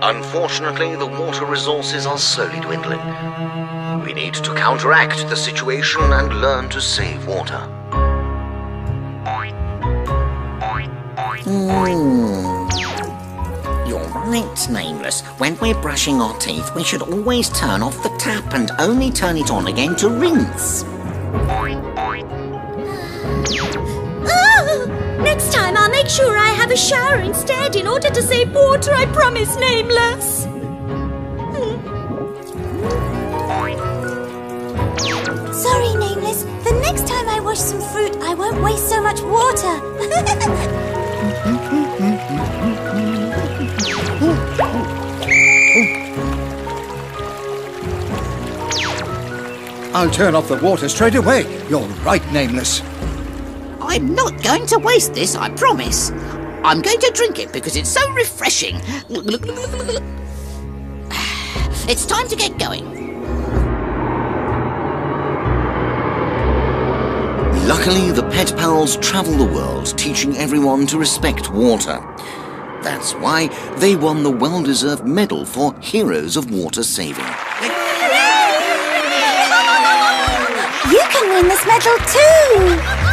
Unfortunately, the water resources are slowly dwindling. We need to counteract the situation and learn to save water. You're right, Nameless. When we're brushing our teeth, we should always turn off the tap and only turn it on again to rinse. Next time I'll make sure I have a shower instead in order to save water, I promise, Nameless. Sorry, Nameless. The next time I wash some fruit, I won't waste so much water. I'll turn off the water straight away. You're right, Nameless. I'm not going to waste this, I promise. I'm going to drink it because it's so refreshing. It's time to get going. Luckily, the Pet Pals travel the world, teaching everyone to respect water. That's why they won the well-deserved medal for Heroes of Water Saving. You can win this medal too!